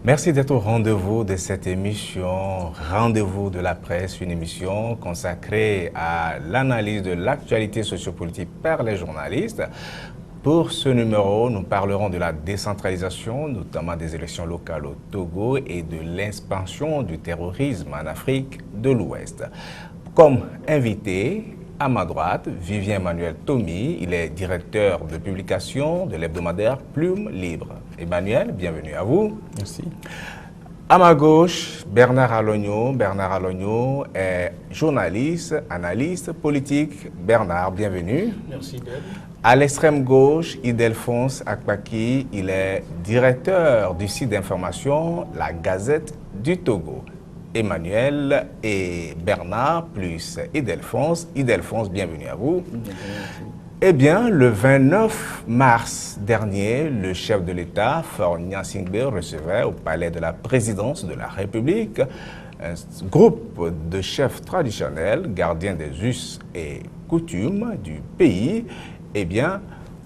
Merci d'être au rendez-vous de cette émission, Rendez-vous de la presse, une émission consacrée à l'analyse de l'actualité sociopolitique par les journalistes. Pour ce numéro, nous parlerons de la décentralisation, notamment des élections locales au Togo et de l'expansion du terrorisme en Afrique de l'Ouest. Comme invité, à ma droite, Vivien Emmanuel Tomi, il est directeur de publication de l'hebdomadaire Plume Libre. Emmanuel, bienvenue à vous. Merci. À ma gauche, Bernard Alogno. Bernard Alogno est journaliste, analyste politique. Bernard, bienvenue. Merci, Ben. À l'extrême gauche, Ildefonse Akpaki, il est directeur du site d'information La Gazette du Togo. Emmanuel et Bernard plus Ildefonse. Ildefonse, bienvenue à vous. Eh bien, le 29 mars dernier, le chef de l'État, Faure Gnassingbé, recevait au palais de la présidence de la République un groupe de chefs traditionnels, gardiens des us et coutumes du pays. Eh bien,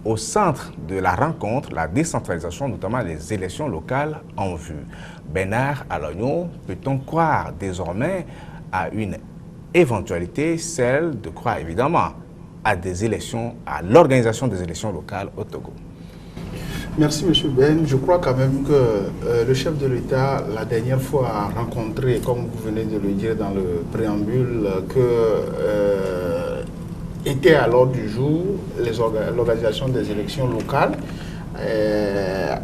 au centre de la rencontre, la décentralisation, notamment les élections locales en vue. Bernard Alogno, peut-on croire désormais à une éventualité, celle de croire évidemment à des élections, à l'organisation des élections locales au Togo? Merci, M. Ben. Je crois quand même que le chef de l'État, la dernière fois, a rencontré, comme vous venez de le dire dans le préambule, que était à l'ordre du jour l'organisation des élections locales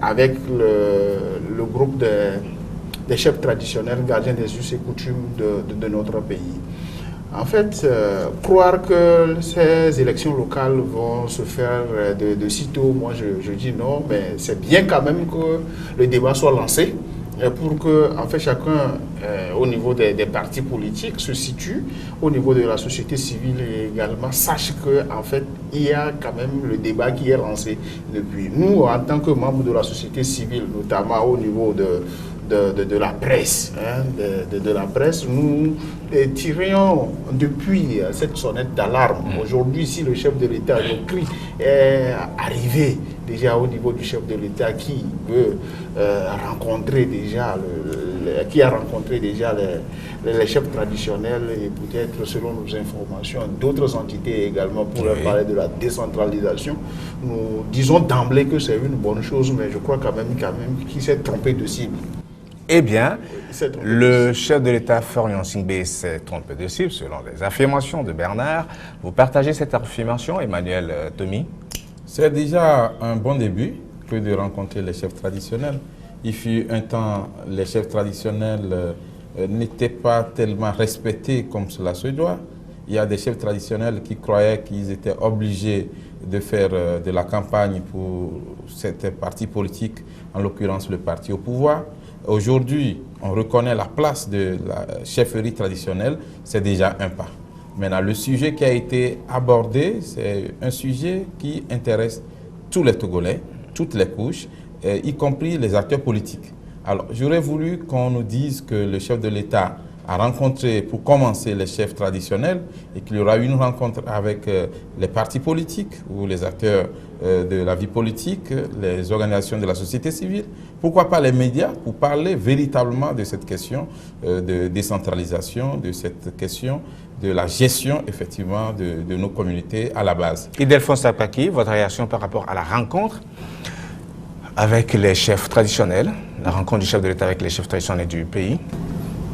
avec le groupe des chefs traditionnels, gardiens des us et coutumes de notre pays. En fait, croire que ces élections locales vont se faire de sitôt, moi je dis non, mais c'est bien quand même que le débat soit lancé pour que en fait, chacun, au niveau des partis politiques, se situe, au niveau de la société civile également, sache qu'en fait, il y a quand même le débat qui est lancé depuis. Nous, en tant que membres de la société civile, notamment au niveau de la presse, de la presse, nous tirions depuis cette sonnette d'alarme. Aujourd'hui, si le chef de l'État, le cri est arrivé déjà au niveau du chef de l'État qui veut rencontrer déjà, qui a rencontré déjà les chefs traditionnels et peut-être, selon nos informations, d'autres entités également pour leur parler de la décentralisation. Nous disons d'emblée que c'est une bonne chose, mais je crois quand même qu'il s'est trompé de cible. Eh bien, le chef de l'État, Faure Gnassingbé, s'est trompé de cible, selon les affirmations de Bernard. Vous partagez cette affirmation, Emmanuel Tomi? C'est déjà un bon début que de rencontrer les chefs traditionnels. Il fut un temps, les chefs traditionnels n'étaient pas tellement respectés comme cela se doit. Il y a des chefs traditionnels qui croyaient qu'ils étaient obligés de faire de la campagne pour certains partis politiques, en l'occurrence le parti au pouvoir. Aujourd'hui, on reconnaît la place de la chefferie traditionnelle, c'est déjà un pas. Maintenant, le sujet qui a été abordé, c'est un sujet qui intéresse tous les Togolais, toutes les couches, y compris les acteurs politiques. Alors, j'aurais voulu qu'on nous dise que le chef de l'État a rencontré, pour commencer, les chefs traditionnels et qu'il y aura eu une rencontre avec les partis politiques ou les acteurs de la vie politique, les organisations de la société civile, pourquoi pas les médias, pour parler véritablement de cette question de décentralisation, de cette question de la gestion, effectivement, de nos communautés à la base. Ildefonse Akpaki, votre réaction par rapport à la rencontre avec les chefs traditionnels, la rencontre du chef de l'État avec les chefs traditionnels du pays?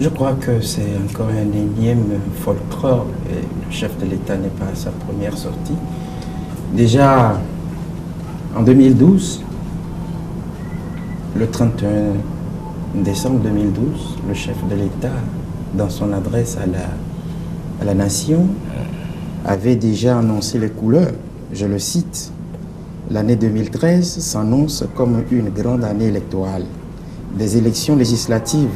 Je crois que c'est encore un énième folklore. Le chef de l'État n'est pas à sa première sortie. Déjà, en 2012, le 31 décembre 2012, le chef de l'État, dans son adresse à la nation, avait déjà annoncé les couleurs. Je le cite, « L'année 2013 s'annonce comme une grande année électorale. Des élections législatives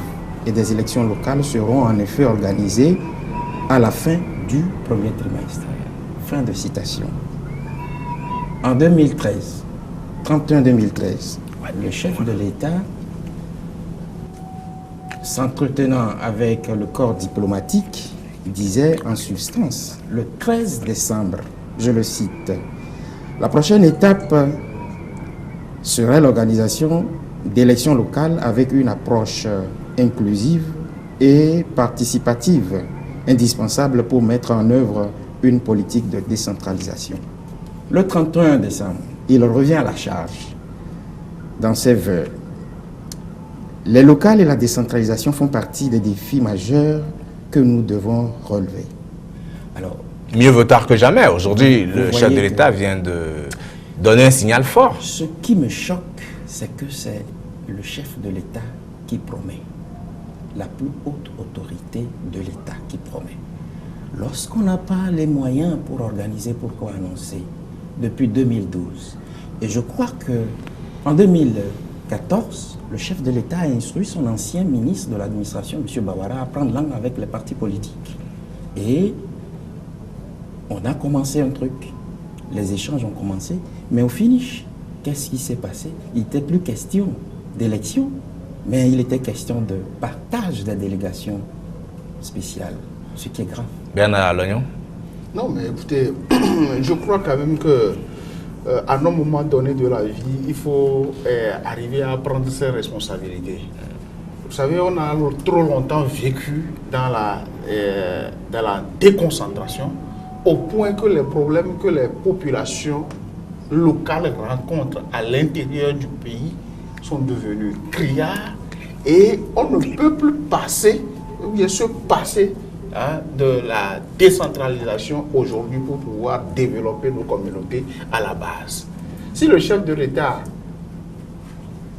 et des élections locales seront en effet organisées à la fin du premier trimestre. » Fin de citation. En 2013, 31 2013, le chef de l'État, s'entretenant avec le corps diplomatique, disait en substance, le 13 décembre, je le cite, « La prochaine étape serait l'organisation d'élections locales avec une approche inclusive et participative, indispensable pour mettre en œuvre une politique de décentralisation. Le 31 décembre, il revient à la charge dans ses vœux. Les locales et la décentralisation font partie des défis majeurs que nous devons relever. Alors, mieux vaut tard que jamais. Aujourd'hui, le chef de l'État vient de donner un signal fort. Ce qui me choque, c'est que c'est le chef de l'État qui promet. La plus haute autorité de l'État qui promet. Lorsqu'on n'a pas les moyens pour organiser, pourquoi annoncer depuis 2012. Et je crois qu'en 2014, le chef de l'État a instruit son ancien ministre de l'administration, M. Bawara, à prendre langue avec les partis politiques. Et on a commencé un truc, les échanges ont commencé, mais au finish, qu'est-ce qui s'est passé? Il n'était plus question d'élection, mais il était question de partage des délégations spéciales, ce qui est grave. Bernard Lognon. Non, mais écoutez, je crois quand même que à un moment donné de la vie, il faut arriver à prendre ses responsabilités. Vous savez, on a trop longtemps vécu dans la déconcentration, au point que les problèmes que les populations locales rencontrent à l'intérieur du pays sont devenus criards et on ne peut plus passer, ou bien se passer de la décentralisation aujourd'hui pour pouvoir développer nos communautés à la base. Si le chef de l'État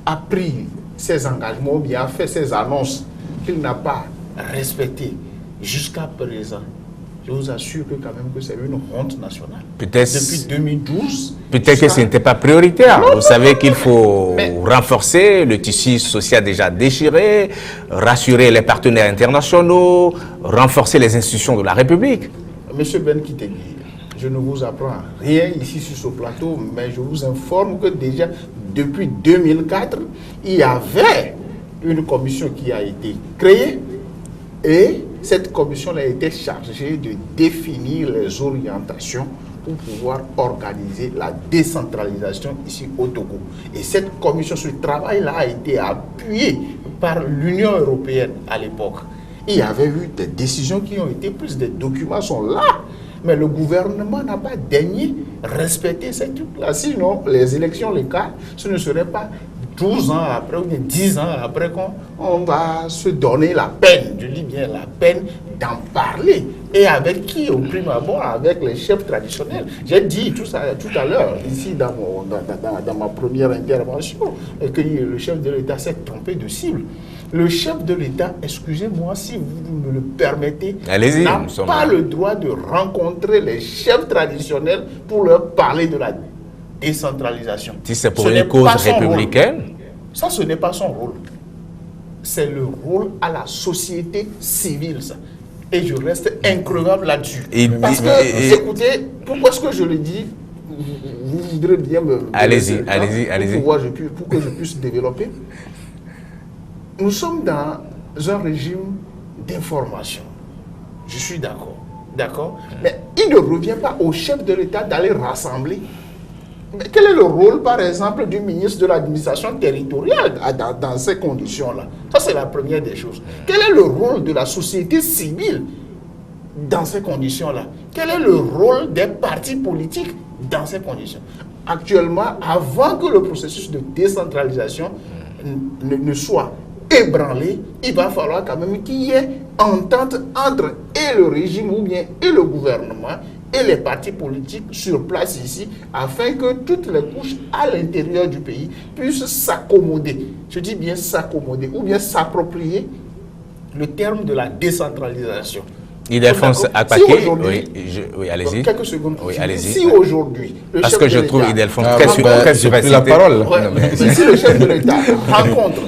a pris ses engagements ou bien a fait ses annonces qu'il n'a pas respectées jusqu'à présent, je vous assure que quand même que c'est une honte nationale. Depuis 2012. Peut-être que ce n'était pas prioritaire. Vous savez qu'il faut renforcer le tissu social déjà déchiré, rassurer les partenaires internationaux, renforcer les institutions de la République. Monsieur Ben Kitegui, je ne vous apprends rien ici sur ce plateau, mais je vous informe que déjà depuis 2004, il y avait une commission qui a été créée et cette commission a été chargée de définir les orientations pour pouvoir organiser la décentralisation ici au Togo. Et cette commission, ce travail-là a été appuyé par l'Union européenne à l'époque. Il y avait eu des décisions qui ont été prises, des documents sont là, mais le gouvernement n'a pas daigné respecter ces trucs-là. Sinon, les élections locales, ce ne serait pas 12 ans après ou bien 10 ans après qu'on va se donner la peine, je dis bien la peine d'en parler. Et avec qui au prime abord? Avec les chefs traditionnels. J'ai dit tout à l'heure, ici dans ma première intervention, que le chef de l'État s'est trompé de cible. Le chef de l'État, excusez-moi si vous me le permettez, n'a pas le droit de rencontrer les chefs traditionnels pour leur parler de la décentralisation. Si c'est pour une cause républicaine, ça, ce n'est pas son rôle. C'est le rôle à la société civile, ça. Et je reste increvable là-dessus. Parce que, écoutez, pourquoi est-ce que je le dis? Vous voudrez bien me... Allez-y. Pour que je puisse développer. Nous sommes dans un régime d'information. Je suis d'accord. Mais il ne revient pas au chef de l'État d'aller rassembler. Mais quel est le rôle, par exemple, du ministre de l'administration territoriale dans ces conditions-là? Ça, c'est la première des choses. Quel est le rôle de la société civile dans ces conditions-là? Quel est le rôle des partis politiques dans ces conditions? Actuellement, avant que le processus de décentralisation ne soit ébranlé, il va falloir quand même qu'il y ait entente entre et le régime ou bien et le gouvernement et les partis politiques sur place ici, afin que toutes les couches à l'intérieur du pays puissent s'accommoder. Je dis bien s'accommoder, ou bien s'approprier le terme de la décentralisation. Ildefonse Akpake, oui, allez-y. Quelques secondes. Oui, allez-y. Si aujourd'hui, parce que je trouve Ildefonse très surpris la parole. Si le chef de l'État rencontre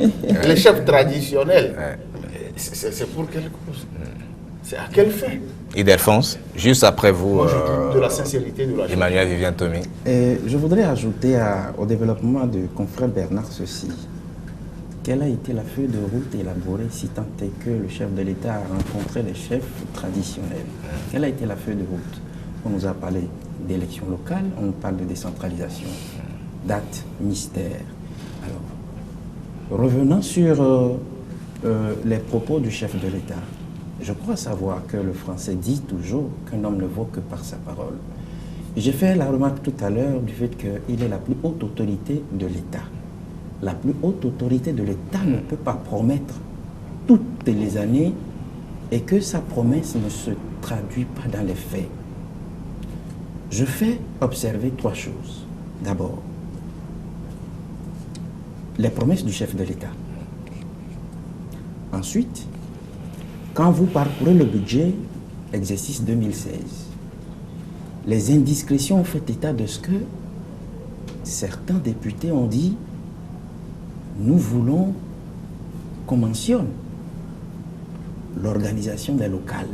les chefs traditionnels, c'est pour quelle cause? C'est à quel fait? Ildefonse, juste après vous, moi, je dis de la sincérité de la Emmanuel Vivien Tomi. Je voudrais ajouter au développement du confrère Bernard ceci. Quelle a été la feuille de route élaborée si tant est que le chef de l'État a rencontré les chefs traditionnels? Quelle a été la feuille de route? On nous a parlé d'élections locales, on nous parle de décentralisation. Date, mystère. Alors, Revenant sur les propos du chef de l'État, je crois savoir que le français dit toujours qu'un homme ne vaut que par sa parole. J'ai fait la remarque tout à l'heure du fait qu'il est la plus haute autorité de l'État. La plus haute autorité de l'État ne peut pas promettre toutes les années et que sa promesse ne se traduit pas dans les faits. Je fais observer 3 choses. D'abord, les promesses du chef de l'État. Ensuite, quand vous parcourez le budget exercice 2016, les indiscrétions ont fait état de ce que certains députés ont dit « Nous voulons qu'on mentionne l'organisation des locales. »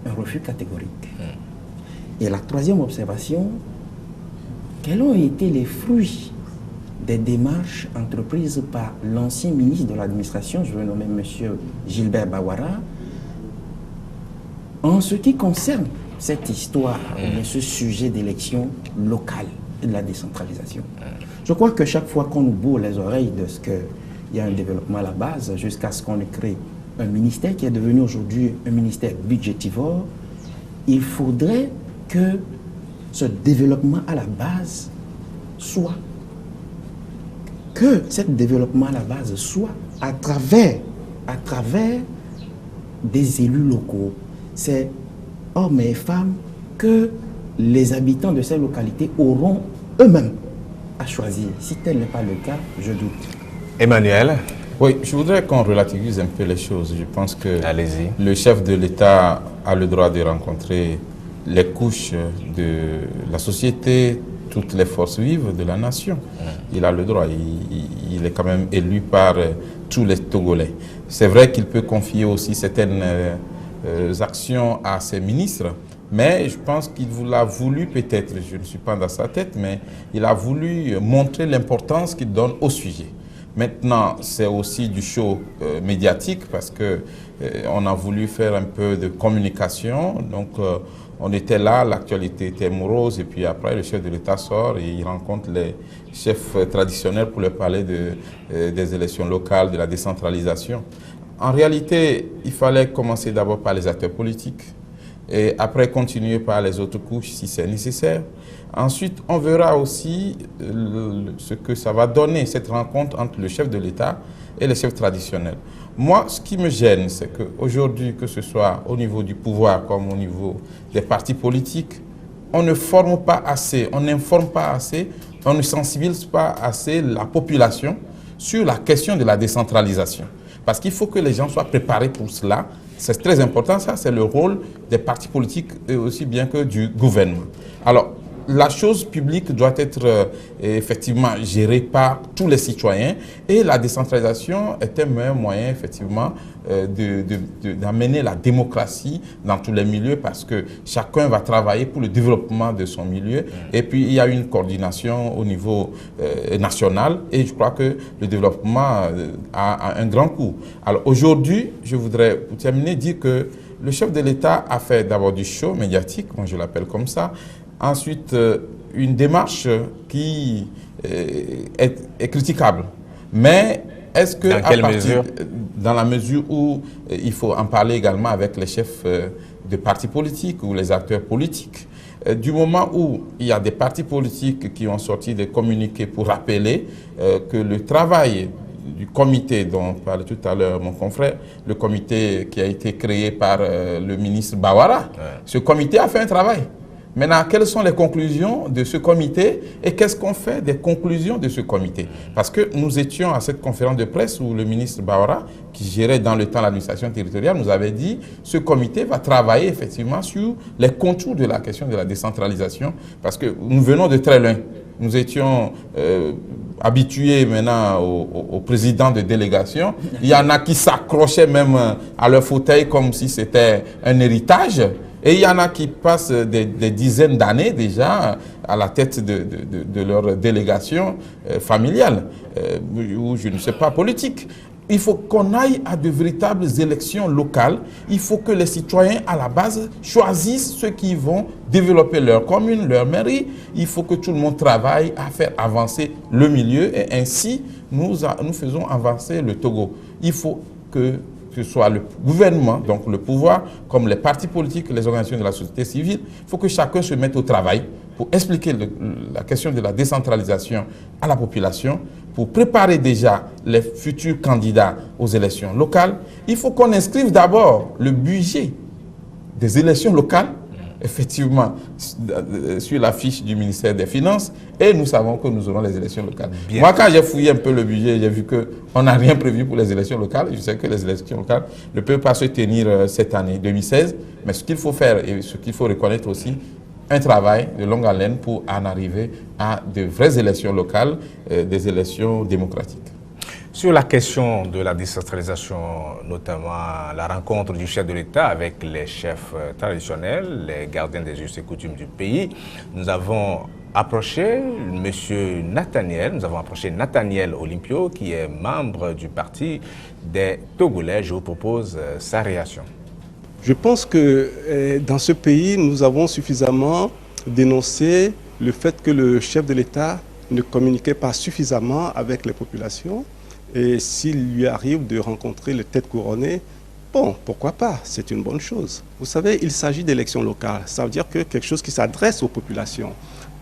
Un refus catégorique. Et la 3e observation, quels ont été les fruits des démarches entreprises par l'ancien ministre de l'administration, je vais nommer M. Gilbert Bawara, en ce qui concerne cette histoire, ce sujet d'élection locale et de la décentralisation. Je crois que chaque fois qu'on nous bourre les oreilles de ce qu'il y a un développement à la base, jusqu'à ce qu'on crée un ministère qui est devenu aujourd'hui un ministère budgétivore, il faudrait que ce développement à la base soit, que ce développement à la base soit à travers des élus locaux. C'est hommes et femmes que les habitants de ces localités auront eux-mêmes à choisir. Si tel n'est pas le cas, je doute. Emmanuel? Oui, je voudrais qu'on relativise un peu les choses. Je pense que Allez-y. le chef de l'État a le droit de rencontrer les couches de la société, toutes les forces vives de la nation. Il a le droit, il est quand même élu par tous les Togolais. C'est vrai qu'il peut confier aussi certaines actions à ses ministres, mais je pense qu'il a voulu peut-être, je ne suis pas dans sa tête, mais il a voulu montrer l'importance qu'il donne au sujet. Maintenant, c'est aussi du show médiatique parce que on a voulu faire un peu de communication. Donc, on était là, l'actualité était morose, et puis après, le chef de l'État sort et il rencontre les chefs traditionnels pour leur parler des élections locales, de la décentralisation. En réalité, il fallait commencer d'abord par les acteurs politiques et après continuer par les autres couches si c'est nécessaire. Ensuite, on verra aussi ce que ça va donner, cette rencontre entre le chef de l'État et les chefs traditionnels. Moi, ce qui me gêne, c'est qu'aujourd'hui, que ce soit au niveau du pouvoir comme au niveau des partis politiques, on ne forme pas assez, on n'informe pas assez, on ne sensibilise pas assez la population sur la question de la décentralisation. Parce qu'il faut que les gens soient préparés pour cela. C'est très important, ça, c'est le rôle des partis politiques et aussi bien que du gouvernement. Alors, la chose publique doit être effectivement gérée par tous les citoyens et la décentralisation est un meilleur moyen effectivement d'amener la démocratie dans tous les milieux parce que chacun va travailler pour le développement de son milieu et puis il y a une coordination au niveau national et je crois que le développement a un grand coût. Alors aujourd'hui, je voudrais pour terminer dire que le chef de l'État a fait d'abord du show médiatique, moi je l'appelle comme ça. Ensuite, une démarche qui est critiquable. Mais est-ce que... Dans quelle mesure? Dans la mesure où il faut en parler également avec les chefs de partis politiques ou les acteurs politiques. Du moment où il y a des partis politiques qui ont sorti des communiqués pour rappeler que le travail du comité dont parlait tout à l'heure mon confrère, le comité qui a été créé par le ministre Bawara, ce comité a fait un travail. Maintenant, quelles sont les conclusions de ce comité et qu'est-ce qu'on fait des conclusions de ce comité? Parce que nous étions à cette conférence de presse où le ministre Bawara, qui gérait dans le temps l'administration territoriale, nous avait dit ce comité va travailler effectivement sur les contours de la question de la décentralisation parce que nous venons de très loin. Nous étions habitués maintenant au président de délégation. Il y en a qui s'accrochaient même à leur fauteuil comme si c'était un héritage. Et il y en a qui passent des dizaines d'années déjà à la tête de leur délégation familiale, ou je ne sais pas, politique. Il faut qu'on aille à de véritables élections locales. Il faut que les citoyens à la base choisissent ceux qui vont développer leur commune, leur mairie. Il faut que tout le monde travaille à faire avancer le milieu et ainsi nous faisons avancer le Togo. Il faut que ce soit le gouvernement, donc le pouvoir, comme les partis politiques, les organisations de la société civile, il faut que chacun se mette au travail pour expliquer la question de la décentralisation à la population, pour préparer déjà les futurs candidats aux élections locales. Il faut qu'on inscrive d'abord le budget des élections locales, effectivement, sur la fiche du ministère des Finances, et nous savons que nous aurons les élections locales. Bien. Moi, quand j'ai fouillé un peu le budget, j'ai vu qu'on n'a rien prévu pour les élections locales. Je sais que les élections locales ne peuvent pas se tenir cette année, 2016, mais ce qu'il faut faire et ce qu'il faut reconnaître aussi, un travail de longue haleine pour en arriver à de vraies élections locales, des élections démocratiques. Sur la question de la décentralisation, notamment la rencontre du chef de l'État avec les chefs traditionnels, les gardiens des us et coutumes du pays, nous avons approché Nathaniel Olympio, qui est membre du parti des Togolais. Je vous propose sa réaction. Je pense que dans ce pays, nous avons suffisamment dénoncé le fait que le chef de l'État ne communiquait pas suffisamment avec les populations. Et s'il lui arrive de rencontrer les têtes couronnées, bon, pourquoi pas, c'est une bonne chose. Vous savez, il s'agit d'élections locales. Ça veut dire que quelque chose qui s'adresse aux populations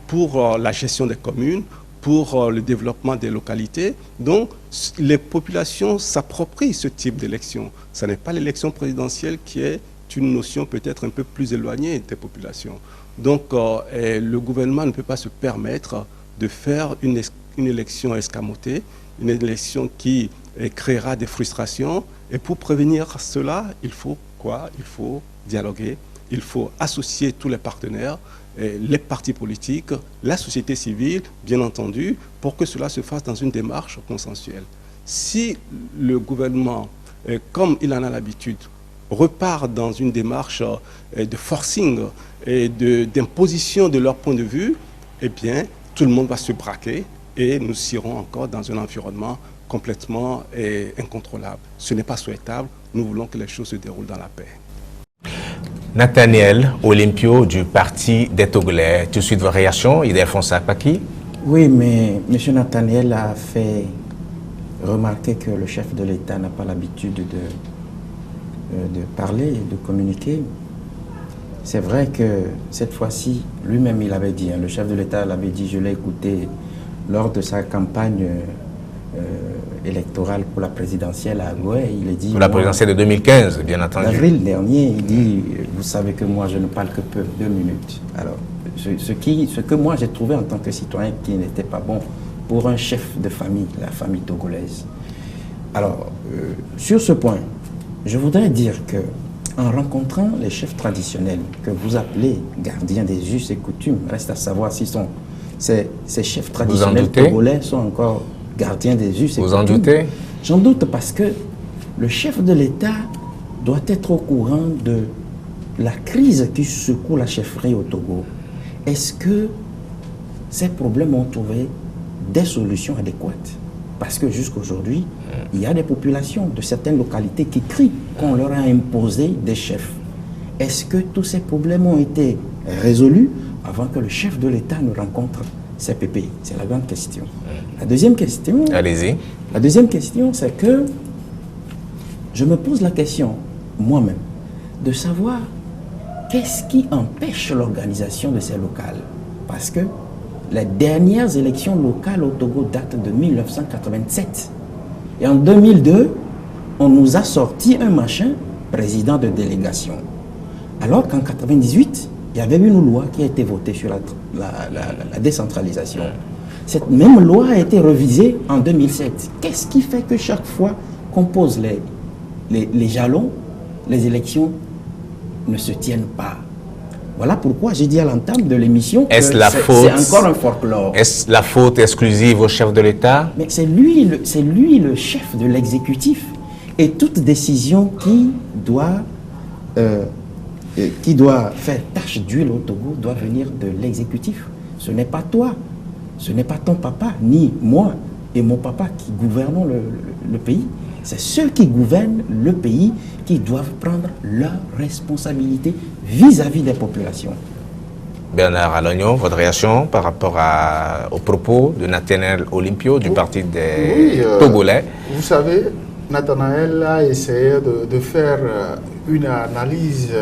pour la gestion des communes, pour le développement des localités. Donc, les populations s'approprient ce type d'élection. Ce n'est pas l'élection présidentielle qui est une notion peut-être un peu plus éloignée des populations. Donc, le gouvernement ne peut pas se permettre de faire une élection escamotée, une élection qui créera des frustrations. Et pour prévenir cela, il faut quoi? Il faut dialoguer, il faut associer tous les partenaires, les partis politiques, la société civile, bien entendu, pour que cela se fasse dans une démarche consensuelle. Si le gouvernement, comme il en a l'habitude, repart dans une démarche de forcing et d'imposition de leur point de vue, eh bien, tout le monde va se braquer et nous serons encore dans un environnement complètement incontrôlable. Ce n'est pas souhaitable. Nous voulons que les choses se déroulent dans la paix. Nathaniel Olympio du Parti des Togolais. Tout de suite, vos réactions, Ildefonse Akpaki. Oui, mais M. Nathaniel a fait remarquer que le chef de l'État n'a pas l'habitude de parler et de communiquer. C'est vrai que cette fois-ci, lui-même il avait dit, le chef de l'État l'avait dit, je l'ai écouté lors de sa campagne électorale pour la présidentielle à Goué, il a dit... Pour la présidentielle de 2015, bien entendu. En avril dernier, il dit, vous savez que moi je ne parle que peu, 2 minutes. Alors, ce que moi j'ai trouvé en tant que citoyen qui n'était pas bon pour un chef de famille, la famille togolaise. Alors, sur ce point, je voudrais dire que en rencontrant les chefs traditionnels que vous appelez gardiens des us et coutumes, reste à savoir si ces chefs traditionnels togolais sont encore gardiens des us et coutumes. Vous en doutez? J'en doute parce que le chef de l'État doit être au courant de la crise qui secoue la chefferie au Togo. Est-ce que ces problèmes ont trouvé des solutions adéquates? Parce que jusqu'aujourd'hui, il y a des populations de certaines localités qui crient qu'on leur a imposé des chefs. Est-ce que tous ces problèmes ont été résolus avant que le chef de l'État ne rencontre ces pépés? C'est la grande question. La deuxième question... Allez-y. La deuxième question, c'est que je me pose la question, moi-même, de savoir qu'est-ce qui empêche l'organisation de ces locales? Parce que les dernières élections locales au Togo datent de 1987. Et en 2002, on nous a sorti un machin président de délégation. Alors qu'en 1998, il y avait une loi qui a été votée sur la décentralisation. Cette même loi a été révisée en 2007. Qu'est-ce qui fait que chaque fois qu'on pose les jalons, les élections ne se tiennent pas? Voilà pourquoi j'ai dit à l'entame de l'émission que c'est encore un folklore. Est-ce la faute exclusive au chef de l'État? Mais c'est lui le chef de l'exécutif. Et toute décision qui doit faire tache d'huile au Togo doit venir de l'exécutif. Ce n'est pas toi, ce n'est pas ton papa, ni moi et mon papa qui gouvernons le pays. C'est ceux qui gouvernent le pays qui doivent prendre leurs responsabilités vis-à-vis des populations. Bernard Alogno, votre réaction par rapport aux propos de Nathanaël Olympio du Parti des Togolais? Vous savez, Nathanaël a essayé de faire une analyse,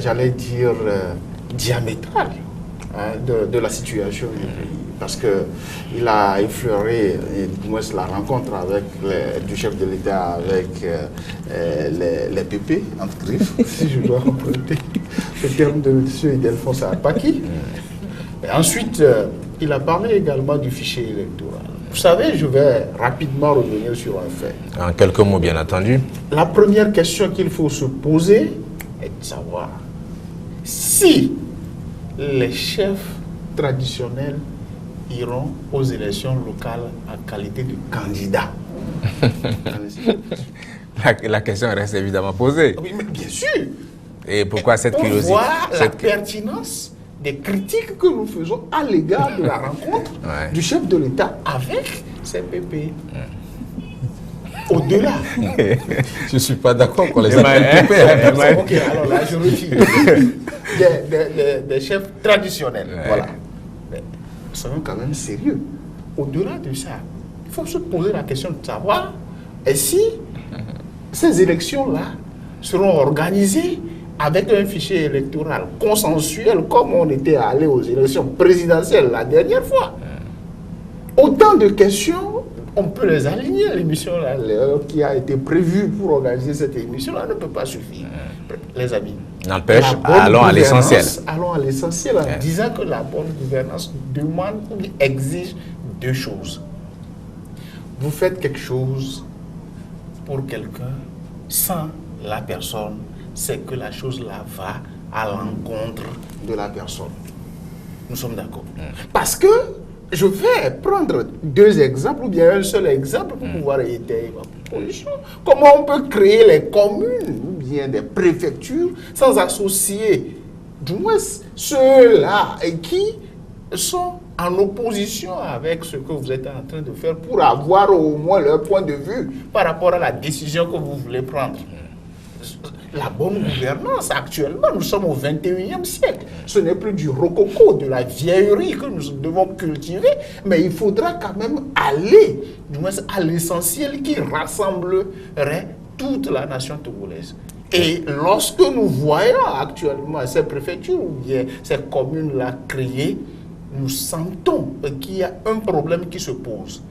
j'allais dire, diamétrale de la situation du pays. Parce qu'il a effleuré, du moins la rencontre avec du chef de l'État avec les PP, entre griffes, si je dois emprunter le terme de M. Ildefonse Apaki. Et ensuite, il a parlé également du fichier électoral. Vous savez, je vais rapidement revenir sur un fait. En quelques mots, bien entendu. La première question qu'il faut se poser est de savoir si les chefs traditionnels iront aux élections locales en qualité de candidats. La question reste évidemment posée. Oui, mais bien sûr. Et pourquoi cette curiosité? Pour voir la pertinence des critiques que nous faisons à l'égard de la rencontre du chef de l'État avec ses PP. Au-delà. Je ne suis pas d'accord qu'on les appelle PP. Ok, alors là, je retire. Des chefs traditionnels. Voilà. Mais soyons quand même sérieux. Au-delà de ça, il faut se poser la question de savoir si ces élections-là seront organisées avec un fichier électoral consensuel comme on était allé aux élections présidentielles la dernière fois. Autant de questions, on peut les aligner. L'émission qui a été prévue pour organiser cette émission-là ne peut pas suffire. Les amis. N'empêche, allons à l'essentiel. Allons à l'essentiel en disant que la bonne gouvernance demande ou exige deux choses. Vous faites quelque chose pour quelqu'un sans la personne, c'est que la chose là va à l'encontre de la personne. Nous sommes d'accord. Parce que je vais prendre deux exemples ou bien un seul exemple pour pouvoir étayer ma position. Comment on peut créer les communes ou bien des préfectures sans associer du moins ceux-là qui sont en opposition avec ce que vous êtes en train de faire pour avoir au moins leur point de vue par rapport à la décision que vous voulez prendre. La bonne gouvernance, actuellement, nous sommes au 21e siècle. Ce n'est plus du rococo, de la vieillerie que nous devons cultiver, mais il faudra quand même aller, du moins, à l'essentiel qui rassemblerait toute la nation togolaise. Et lorsque nous voyons actuellement ces préfectures ou bien ces communes-là créées, nous sentons qu'il y a un problème qui se pose.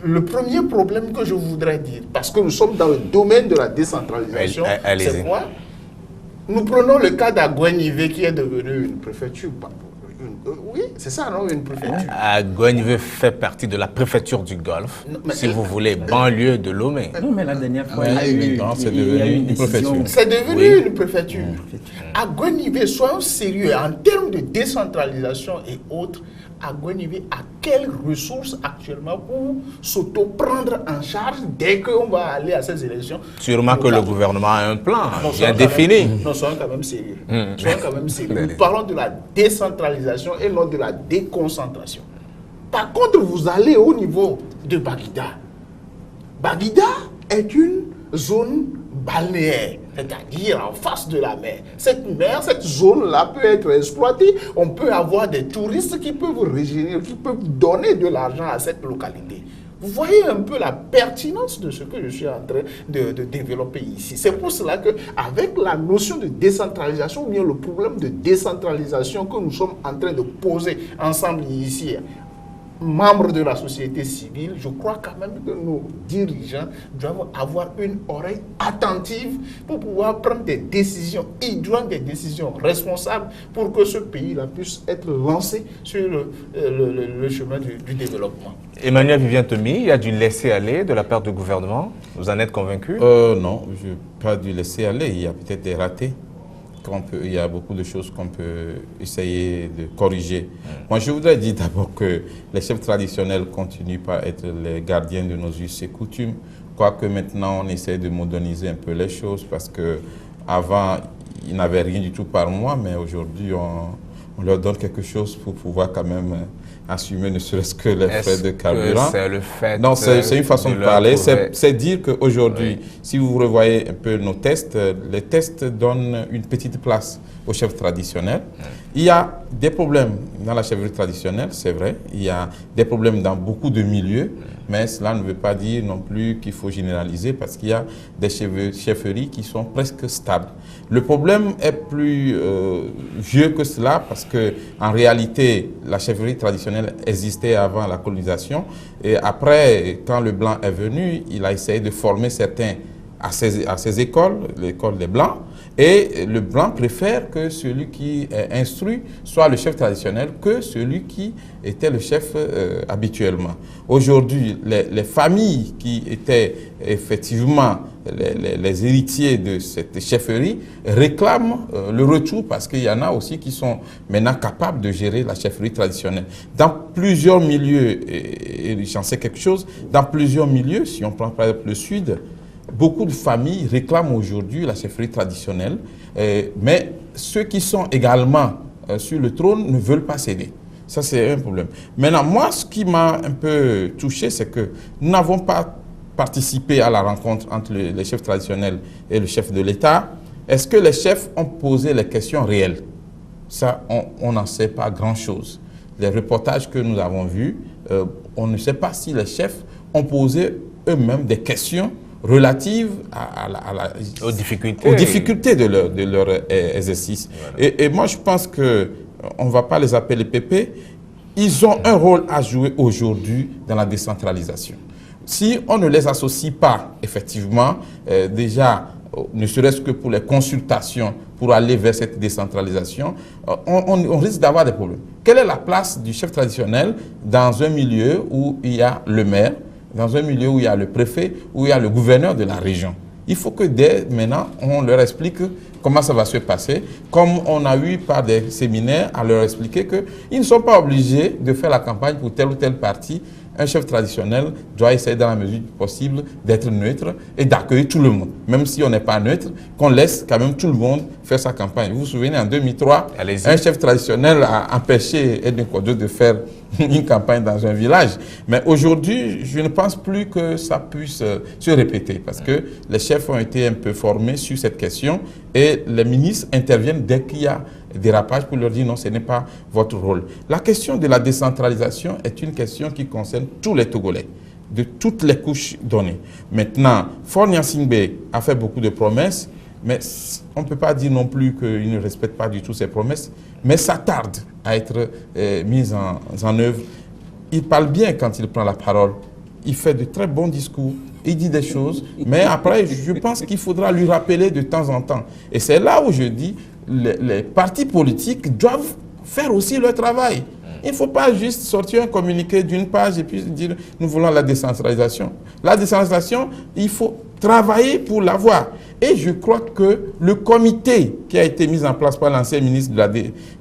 Le premier problème que je voudrais dire, parce que nous sommes dans le domaine de la décentralisation, c'est quoi? Nous prenons le cas d'Agouenivé qui est devenu une préfecture. Oui, c'est ça, non? Une préfecture. Agouenivé fait partie de la préfecture du Golfe, si vous voulez, banlieue de Lomé. Non, mais la dernière fois, c'est devenu une préfecture. C'est devenu une préfecture. Agouenivé, soyons sérieux, en termes de décentralisation et autres, Agouenivé a quelles ressources actuellement pour s'auto-prendre en charge dès qu'on va aller à ces élections? Sûrement que le gouvernement a un plan bien défini. Nous soyons quand même sérieux. Soyons quand même sérieux. Nous parlons de la décentralisation et non de la déconcentration. Par contre, vous allez au niveau de Baguida. Baguida est une zone balnéaire, c'est-à-dire en face de la mer. Cette zone-là peut être exploitée. On peut avoir des touristes qui peuvent régénérer, qui peuvent donner de l'argent à cette localité. Vous voyez un peu la pertinence de ce que je suis en train de développer ici. C'est pour cela qu'avec la notion de décentralisation, ou bien le problème de décentralisation que nous sommes en train de poser ensemble ici, membres de la société civile, je crois quand même que nos dirigeants doivent avoir une oreille attentive pour pouvoir prendre des décisions idoines, des décisions responsables pour que ce pays-là puisse être lancé sur le chemin du développement. Emmanuel Vivien-Tomi, il y a du laisser-aller de la part du gouvernement. Vous en êtes convaincu? Non, je n'ai pas du laisser-aller. Il y a peut-être des ratés. Il y a beaucoup de choses qu'on peut essayer de corriger. Moi, je voudrais dire d'abord que les chefs traditionnels continuent à être les gardiens de nos us et coutumes, quoique maintenant on essaie de moderniser un peu les choses, parce qu'avant, ils n'avaient rien du tout par mois, mais aujourd'hui, on leur donne quelque chose pour pouvoir quand même assumer ne serait-ce que les frais de carburant. C'est le fait. Non, c'est une façon de parler. Trouver... C'est dire qu'aujourd'hui, si vous revoyez un peu nos tests, les tests donnent une petite place aux chefs traditionnels. Il y a des problèmes dans la chefferie traditionnelle, c'est vrai. Il y a des problèmes dans beaucoup de milieux, mais cela ne veut pas dire non plus qu'il faut généraliser parce qu'il y a des chefferies qui sont presque stables. Le problème est plus vieux que cela parce que en réalité, la chefferie traditionnelle existait avant la colonisation et après, quand le blanc est venu, il a essayé de former certains à ces écoles, l'école des blancs, et le blanc préfère que celui qui est instruit soit le chef traditionnel que celui qui était le chef habituellement. Aujourd'hui, les familles qui étaient effectivement les héritiers de cette chefferie réclament le retour parce qu'il y en a aussi qui sont maintenant capables de gérer la chefferie traditionnelle. Dans plusieurs milieux, et j'en sais quelque chose, dans plusieurs milieux, si on prend par exemple le Sud, beaucoup de familles réclament aujourd'hui la chefferie traditionnelle, mais ceux qui sont également sur le trône ne veulent pas céder. Ça, c'est un problème. Maintenant, moi, ce qui m'a un peu touché, c'est que nous n'avons pas participé à la rencontre entre les chefs traditionnels et le chef de l'État. Est-ce que les chefs ont posé les questions réelles? Ça, on n'en sait pas grand-chose. Les reportages que nous avons vus, on ne sait pas si les chefs ont posé eux-mêmes des questions relatives aux difficultés de leur exercice. Voilà. Et moi, je pense qu'on ne va pas les appeler pépés. Ils ont un rôle à jouer aujourd'hui dans la décentralisation. Si on ne les associe pas, effectivement, déjà, ne serait-ce que pour les consultations, pour aller vers cette décentralisation, on risque d'avoir des problèmes. Quelle est la place du chef traditionnel dans un milieu où il y a le maire, dans un milieu où il y a le préfet, où il y a le gouverneur de la région? Il faut que dès maintenant, on leur explique comment ça va se passer, comme on a eu par des séminaires à leur expliquer qu'ils ne sont pas obligés de faire la campagne pour tel ou tel parti. Un chef traditionnel doit essayer dans la mesure du possible d'être neutre et d'accueillir tout le monde. Même si on n'est pas neutre, qu'on laisse quand même tout le monde faire sa campagne. Vous vous souvenez, en 2003, un chef traditionnel a empêché Edwin Kojo de faire une campagne dans un village. Mais aujourd'hui, je ne pense plus que ça puisse se répéter parce que les chefs ont été un peu formés sur cette question et les ministres interviennent dès qu'il y a dérapage pour leur dire non, ce n'est pas votre rôle. La question de la décentralisation est une question qui concerne tous les Togolais, de toutes les couches données. Maintenant, Faure Gnassingbé a fait beaucoup de promesses, mais on ne peut pas dire non plus qu'il ne respecte pas du tout ses promesses, mais ça tarde à être mis en œuvre. Il parle bien quand il prend la parole, il fait de très bons discours, il dit des choses, mais après, je pense qu'il faudra lui rappeler de temps en temps. Et c'est là où je dis, les partis politiques doivent faire aussi leur travail. Il ne faut pas juste sortir un communiqué d'une page et puis dire nous voulons la décentralisation. La décentralisation, il faut travailler pour l'avoir. Et je crois que le comité qui a été mis en place par l'ancien ministre de la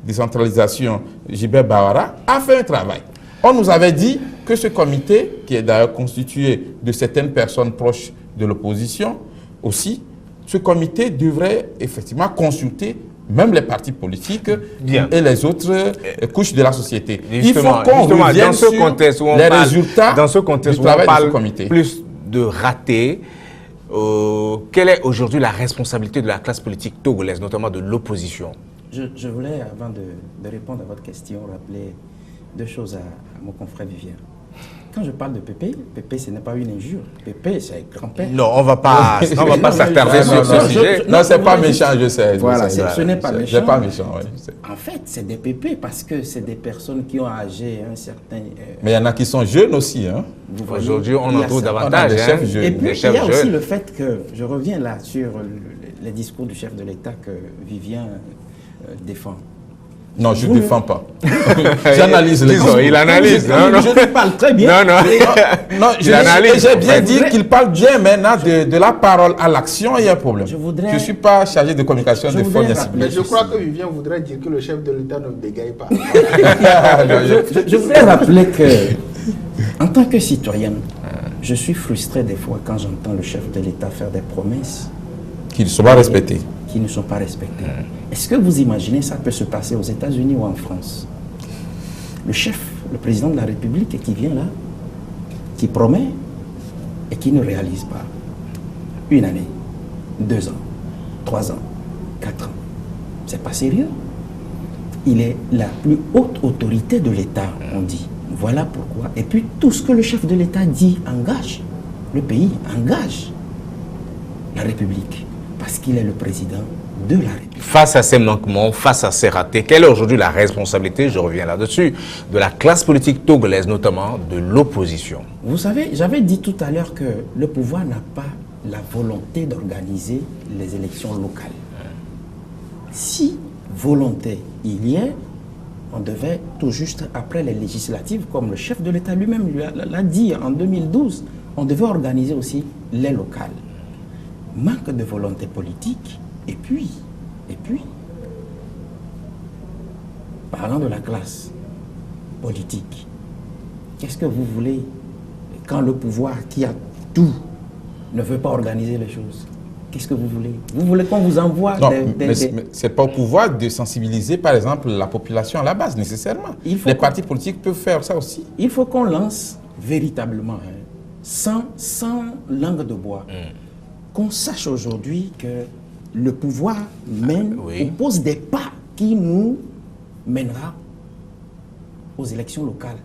décentralisation, Gilbert Bawara, a fait un travail. On nous avait dit que ce comité, qui est d'ailleurs constitué de certaines personnes proches de l'opposition aussi, ce comité devrait effectivement consulter même les partis politiques et les autres couches de la société. Il faut qu'on revienne sur les résultats du travail de ce comité. Plus de ratés, quelle est aujourd'hui la responsabilité de la classe politique togolaise, notamment de l'opposition? Je voulais, avant de répondre à votre question, rappeler deux choses à mon confrère Vivien. Quand je parle de Pépé, Pépé, ce n'est pas une injure. Pépé, c'est grand-père. Non, on ne va pas s'attarder sur ce sujet. Non, ce n'est pas méchant, je sais. Voilà, ce n'est pas méchant. C'est pas méchant, oui. En fait, c'est des Pépés parce que c'est des personnes qui ont âgé un certain... Mais il y en a qui sont jeunes aussi. Hein. Aujourd'hui, on en trouve davantage. Des chefs jeunes. Et puis, il y a aussi le fait que, je reviens là sur les discours du chef de l'État que Vivien défend. Non, je ne défends pas. J'analyse les discours. Il analyse. Je parle très bien. Non, j'ai bien dit qu'il parle bien maintenant de la parole à l'action, il y a un problème. Je ne suis pas chargé de communication de Faure Gnassingbé. Mais je crois que Vivien voudrait dire que le chef de l'État ne bégaye pas. Je voudrais rappeler que, en tant que citoyenne, je suis frustré des fois quand j'entends le chef de l'État faire des promesses qui ne sont pas respectées. Qui ne sont pas respectées. Est-ce que vous imaginez ça peut se passer aux États-Unis ou en France? Le chef le président de la République qui vient là, qui promet et qui ne réalise pas. 1 année, 2 ans, 3 ans, 4 ans. C'est pas sérieux. Il est la plus haute autorité de l'État, on dit. Voilà pourquoi. Et puis tout ce que le chef de l'État dit engage. Le pays engage la République. Parce qu'il est le président de la République. Face à ces manquements, face à ces ratés, quelle est aujourd'hui la responsabilité, je reviens là-dessus, de la classe politique togolaise, notamment de l'opposition? Vous savez, j'avais dit tout à l'heure que le pouvoir n'a pas la volonté d'organiser les élections locales. Si volonté il y est, on devait tout juste après les législatives, comme le chef de l'État lui-même l'a dit en 2012, on devait organiser aussi les locales. Manque de volonté politique, et puis, parlant de la classe politique, qu'est-ce que vous voulez quand le pouvoir qui a tout ne veut pas organiser les choses? Qu'est-ce que vous voulez? Vous voulez qu'on vous envoie mais ce n'est pas au pouvoir de sensibiliser, par exemple, la population à la base, nécessairement. Les partis politiques peuvent faire ça aussi. Il faut qu'on lance véritablement, sans langue de bois, qu'on sache aujourd'hui que le pouvoir mène ou pose des pas qui nous mènera aux élections locales.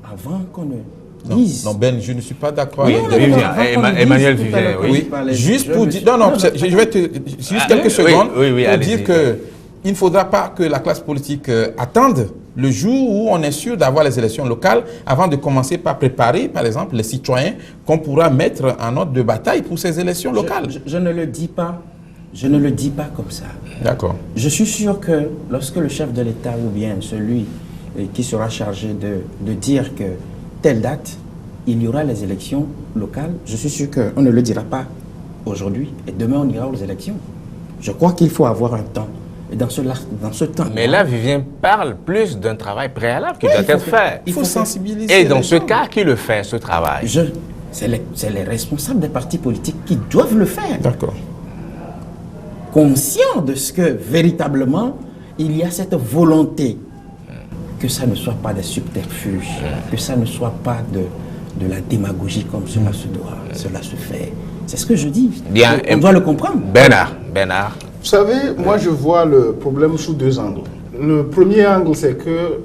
Avant qu'on ne dise... Non, Ben, je ne suis pas d'accord. Oui, Emmanuel Vivien, oui. Juste pour dire... Non, je vais te... Juste quelques secondes pour dire qu'il ne faudra pas que la classe politique attende le jour où on est sûr d'avoir les élections locales avant de commencer par préparer, par exemple, les citoyens qu'on pourra mettre en ordre de bataille pour ces élections locales. Je ne le dis pas. Je ne le dis pas comme ça. D'accord. Je suis sûr que lorsque le chef de l'État ou bien celui qui sera chargé de dire que telle date, il y aura les élections locales, je suis sûr qu'on ne le dira pas aujourd'hui et demain on ira aux élections. Je crois qu'il faut avoir un temps. Et dans ce temps... Mais là, Vivien parle plus d'un travail préalable qui doit être fait. Il faut sensibiliser. Et dans ce cas, qui le fait, ce travail? C'est les responsables des partis politiques qui doivent le faire. D'accord. Conscient de ce que véritablement il y a cette volonté que ça ne soit pas des subterfuges, que ça ne soit pas de la démagogie comme cela se doit, cela se fait. C'est ce que je dis. Bien, on doit le comprendre. Bernard. Vous savez, moi je vois le problème sous 2 angles. Le premier angle, c'est que,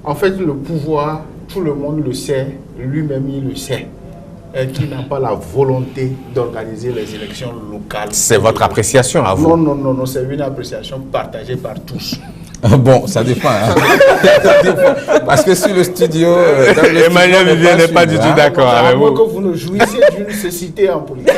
en fait, le pouvoir, tout le monde le sait, lui-même il le sait, et qu'il n'a pas la volonté d'organiser les élections locales. C'est votre appréciation à vous? Non, c'est une appréciation partagée par tous. Bon, ça dépend. Hein. Parce que sur le studio... Emmanuel Vivien n'est pas du tout d'accord avec vous. À moins que vous ne jouissiez d'une cécité en politique.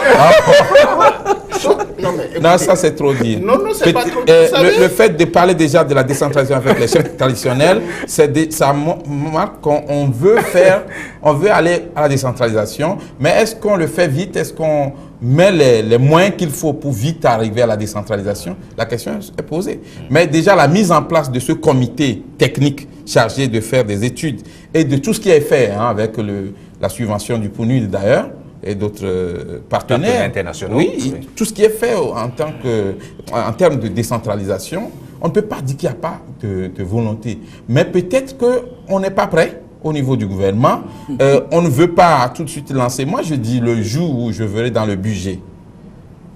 Non, ça c'est trop dit. Non, c'est pas trop dit. Le fait de parler déjà de la décentralisation avec les chefs traditionnels, ça marque qu'on veut aller à la décentralisation, mais est-ce qu'on le fait vite? Est-ce qu'on met les moyens qu'il faut pour vite arriver à la décentralisation? La question est posée. Mais déjà la mise en place de ce comité technique chargé de faire des études et de tout ce qui est fait avec la subvention du PNUD d'ailleurs, et d'autres partenaires internationaux. Oui, tout ce qui est fait en termes de décentralisation, on ne peut pas dire qu'il n'y a pas de volonté. Mais peut-être qu'on n'est pas prêt au niveau du gouvernement. On ne veut pas tout de suite lancer. Moi, je dis le jour où je verrai dans le budget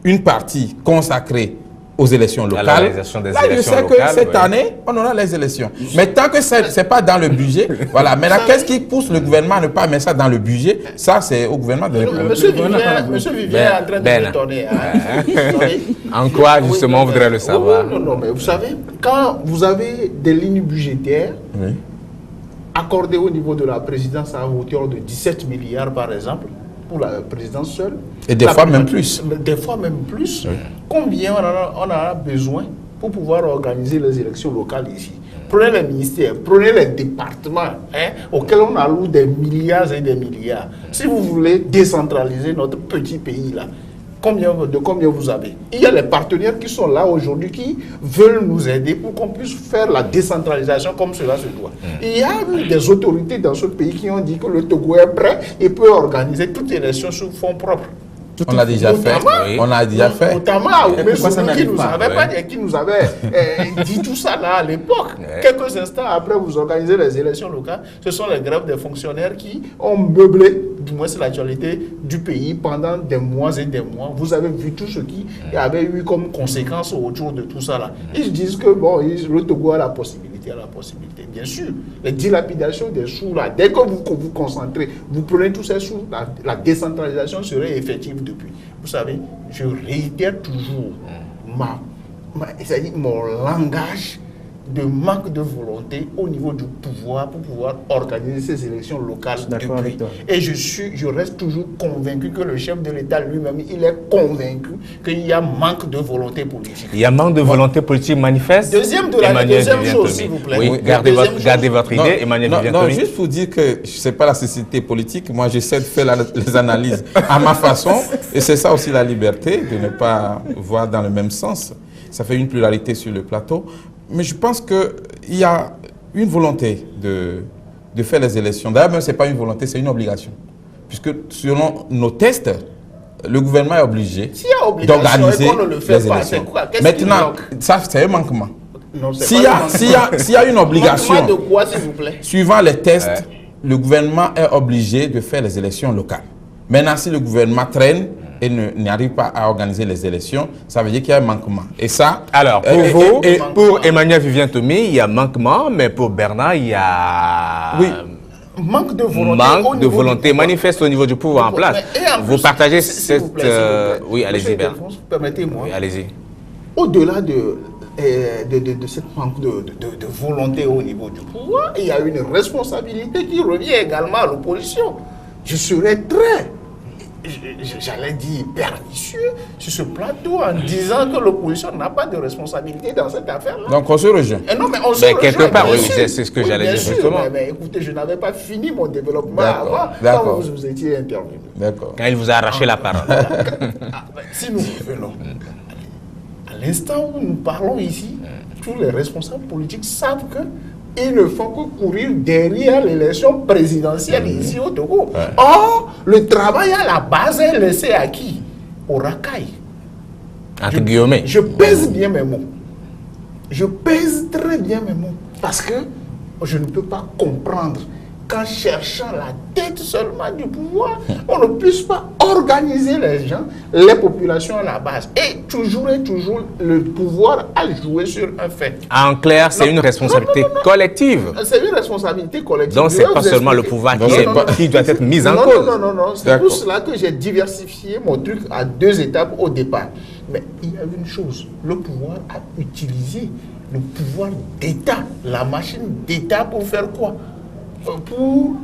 une partie consacrée aux élections locales. La réalisation des là, élections je sais locales, que cette année, on aura les élections. Mais tant que ce n'est pas dans le budget, voilà. Maintenant, qu'est-ce qui pousse le gouvernement à ne pas mettre ça dans le budget? Ça, c'est au gouvernement de répondre. Monsieur Vivien est en train de m'étonner. En quoi, justement, on voudrait le savoir? Non, mais vous savez, quand vous avez des lignes budgétaires accordées au niveau de la présidence à hauteur de 17 milliards, par exemple, pour la présidence seule. Et des fois même plus. Des fois même plus. Oui. Combien on a besoin pour pouvoir organiser les élections locales ici? Prenez les ministères, prenez les départements auxquels on alloue des milliards et des milliards. Si vous voulez décentraliser notre petit pays là, combien vous avez? Il y a les partenaires qui sont là aujourd'hui qui veulent nous aider pour qu'on puisse faire la décentralisation comme cela se doit. Il y a eu des autorités dans ce pays qui ont dit que le Togo est prêt et peut organiser toutes les élections sous fonds propres. On l'a déjà fait. Oui. On a déjà fait. Notamment, pas qui nous avait dit tout ça là à l'époque. Quelques instants après, vous organisez les élections locales. Ce sont les grèves des fonctionnaires qui ont meublé, du moins c'est l'actualité du pays pendant des mois et des mois. Vous avez vu tout ce qui avait eu comme conséquence autour de tout ça là. Ils disent que bon, le Togo a la possibilité. Bien sûr, les dilapidations des sous là, dès que vous vous concentrez, vous prenez tous ces sous, la décentralisation serait effective depuis. Vous savez, je réitère toujours c'est-à-dire mon langage de manque de volonté au niveau du pouvoir pour pouvoir organiser ces élections locales depuis. Et je reste toujours convaincu que le chef de l'État lui-même, il est convaincu qu'il y a manque de volonté politique. Il y a manque de volonté politique manifeste. Deuxième chose, s'il vous plaît. Oui, gardez votre idée, Emmanuel Vivien Non, Tomi. Juste pour dire que je ne sais pas la société politique, moi j'essaie de faire les analyses à ma façon, et c'est ça aussi la liberté, de ne pas voir dans le même sens. Ça fait une pluralité sur le plateau. Mais je pense qu'il y a une volonté de faire les élections. D'ailleurs, même ce n'est pas une volonté, c'est une obligation. Puisque selon nos tests, le gouvernement est obligé d'organiser les élections. Maintenant, ça c'est un manquement. S'il y a une obligation, de quoi, s'il vous plaît? Suivant les tests, le gouvernement est obligé de faire les élections locales. Maintenant, si le gouvernement traîne et n'arrive pas à organiser les élections, ça veut dire qu'il y a un manquement. Et ça... Alors, pour vous, pour Emmanuel Vivien Tomi, il y a manquement, mais pour Bernard, il y a... Oui. Manque de volonté, manifeste au niveau du pouvoir en place. Vous partagez cette... Oui, allez-y, Bernard. Permettez-moi. Oui, allez-y. Au-delà de cette manque de volonté au niveau du pouvoir, il y a une responsabilité qui revient également à l'opposition. Je serais très, j'allais dire, pernicieux sur ce plateau en disant que l'opposition n'a pas de responsabilité dans cette affaire-là. Donc on se rejoint. Non, mais on se rejoint. Quelque part, oui, c'est ce que j'allais dire justement. Mais écoutez, je n'avais pas fini mon développement avant quand vous étiez intervenu. D'accord. Quand il vous a arraché la parole. Si nous revenons, à l'instant où nous parlons ici, tous les responsables politiques savent que ils ne font que courir derrière l'élection présidentielle ici au Togo. Or, le travail à la base est laissé à qui? Au racaille. Entre guillemets. Je pèse bien mes mots. Je pèse très bien mes mots. Parce que je ne peux pas comprendre qu'en cherchant la tête seulement du pouvoir, on ne puisse pas organiser les gens, les populations à la base. Et toujours, le pouvoir a joué sur un fait. En clair, c'est une responsabilité collective. C'est une responsabilité collective. Donc, ce n'est pas seulement le pouvoir qui doit être mis en cause. Non. C'est pour cela que j'ai diversifié mon truc à 2 étapes au départ. Mais il y a une chose, le pouvoir a utilisé le pouvoir d'État, la machine d'État pour faire quoi? Pour,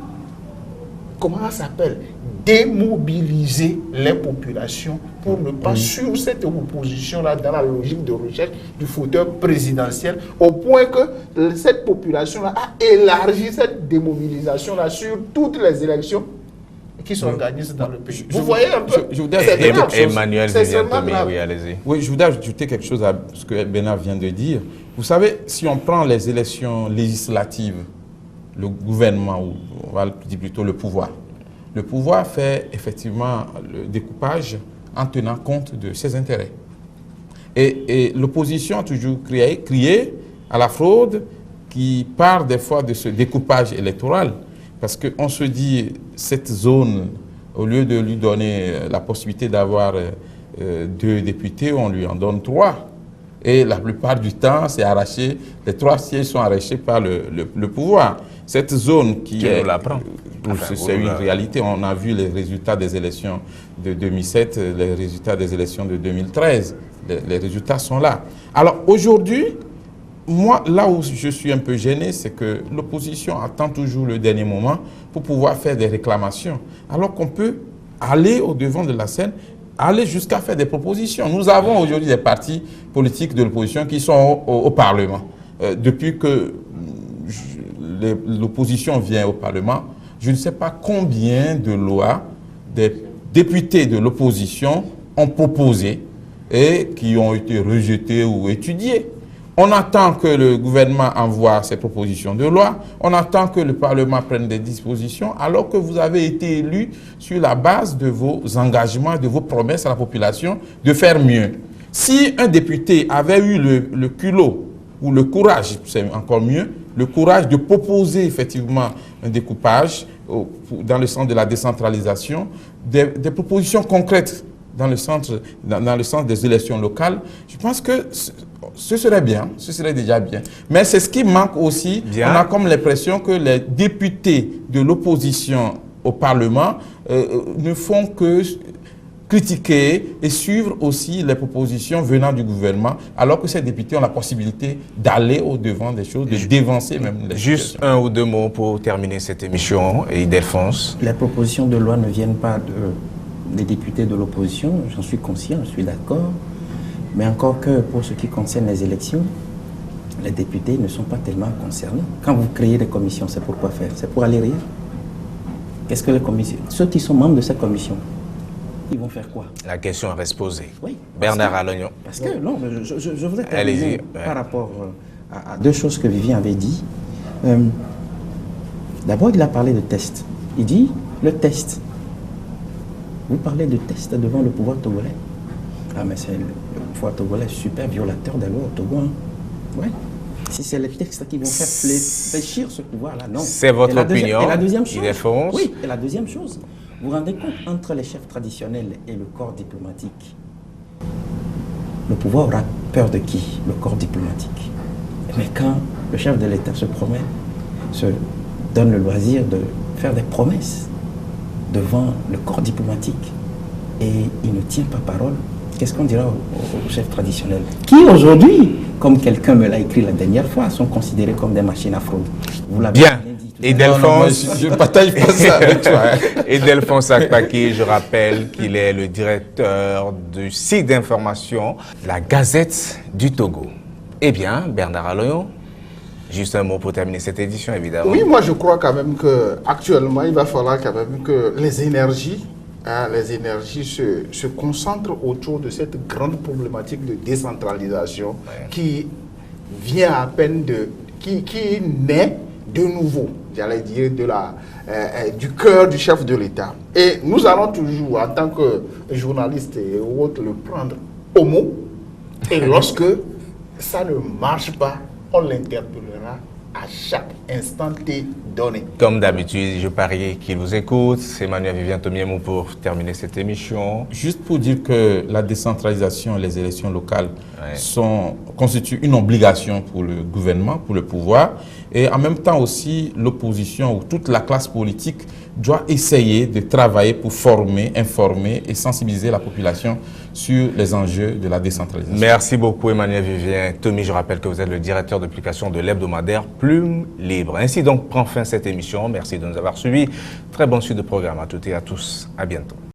comment ça s'appelle, démobiliser les populations pour ne pas suivre cette opposition-là dans la logique de recherche du fauteuil présidentiel, au point que cette population-là a élargi cette démobilisation-là sur toutes les élections qui s'organisent dans le pays. Vous voyez un peu? Emmanuel Vivien Tomi, oui, allez-y. Oui, je voudrais ajouter quelque chose à ce que Bernard vient de dire. Vous savez, si on prend les élections législatives, le gouvernement, ou on va dire plutôt le pouvoir fait effectivement le découpage en tenant compte de ses intérêts. Et l'opposition a toujours crié à la fraude qui part des fois de ce découpage électoral. Parce qu'on se dit, cette zone, au lieu de lui donner la possibilité d'avoir 2 députés, on lui en donne 3. Et la plupart du temps, c'est arraché, les 3 sièges sont arrachés par le pouvoir. Cette zone qui est... c'est une réalité. On a vu les résultats des élections de 2007, les résultats des élections de 2013. Les résultats sont là. Alors aujourd'hui, moi, là où je suis un peu gêné, c'est que l'opposition attend toujours le dernier moment pour pouvoir faire des réclamations. Alors qu'on peut aller au-devant de la scène, aller jusqu'à faire des propositions. Nous avons aujourd'hui des partis politiques de l'opposition qui sont au Parlement. Depuis que l'opposition vient au Parlement, je ne sais pas combien de lois des députés de l'opposition ont proposé et qui ont été rejetées ou étudiées. On attend que le gouvernement envoie ses propositions de loi, on attend que le Parlement prenne des dispositions, alors que vous avez été élu sur la base de vos engagements, de vos promesses à la population de faire mieux. Si un député avait eu le culot ou le courage, c'est encore mieux, le courage de proposer effectivement un découpage dans le sens de la décentralisation, des propositions concrètes dans le sens des élections locales, je pense que ce serait bien, ce serait déjà bien. Mais c'est ce qui manque aussi. Bien. On a comme l'impression que les députés de l'opposition au Parlement ne font que critiquer et suivre aussi les propositions venant du gouvernement, alors que ces députés ont la possibilité d'aller au-devant des choses, de dévancer même les Juste situations. Un ou deux mots pour terminer cette émission, et Ildefonse. Les propositions de loi ne viennent pas des députés de l'opposition, j'en suis conscient, je suis d'accord. Mais encore que pour ce qui concerne les élections, les députés ne sont pas tellement concernés. Quand vous créez des commissions, c'est pour quoi faire? C'est pour aller rire? Qu'est-ce que les commissions? Ceux qui sont membres de ces commissions, ils vont faire quoi? La question reste posée. Oui, Bernard Alognon. Parce que, non, je voudrais terminer par rapport à deux choses que Vivien avait dit. D'abord, il a parlé de test. Il dit, le test. Vous parlez de test devant le pouvoir togolais. Ah, mais c'est le pouvoir togolais super violateur des lois au Togo. Hein. Ouais. Si c'est les textes qui vont faire fléchir ce pouvoir-là, non. C'est votre opinion. Et la deuxième chose, Ildefonse. oui, et la deuxième chose, vous vous rendez compte, entre les chefs traditionnels et le corps diplomatique, le pouvoir aura peur de qui? Le corps diplomatique. Mais quand le chef de l'État se promet, se donne le loisir de faire des promesses devant le corps diplomatique et il ne tient pas parole, qu'est-ce qu'on dira aux chefs traditionnels qui aujourd'hui, comme quelqu'un me l'a écrit la dernière fois, sont considérés comme des machines à fraude? Vous l'avez bien dit. Et Delphonse, je partage pas ça avec toi. Et Delphonse Akpaki, je rappelle qu'il est le directeur du site d'information La Gazette du Togo. Eh bien, Bernard Alognon, juste un mot pour terminer cette édition, évidemment. Oui, moi je crois quand même qu'actuellement, il va falloir quand même que les énergies se concentrent autour de cette grande problématique de décentralisation qui vient à peine qui naît de nouveau, j'allais dire, du cœur du chef de l'État. Et nous allons toujours, en tant que journalistes et autres, le prendre au mot. Et lorsque ça ne marche pas, on l'interpellera à chaque instant donné. Comme d'habitude, je parie qu'il vous écoute. Emmanuel Vivien Tomiemou pour terminer cette émission. Juste pour dire que la décentralisation et les élections locales constituent une obligation pour le gouvernement, pour le pouvoir. Et en même temps aussi, l'opposition ou toute la classe politique doit essayer de travailler pour former, informer et sensibiliser la population sur les enjeux de la décentralisation. Merci beaucoup Emmanuel Vivien. Tommy, je rappelle que vous êtes le directeur de publication de l'hebdomadaire Plume Libre. Ainsi donc prend fin cette émission. Merci de nous avoir suivis. Très bonne suite de programme à toutes et à tous. À bientôt.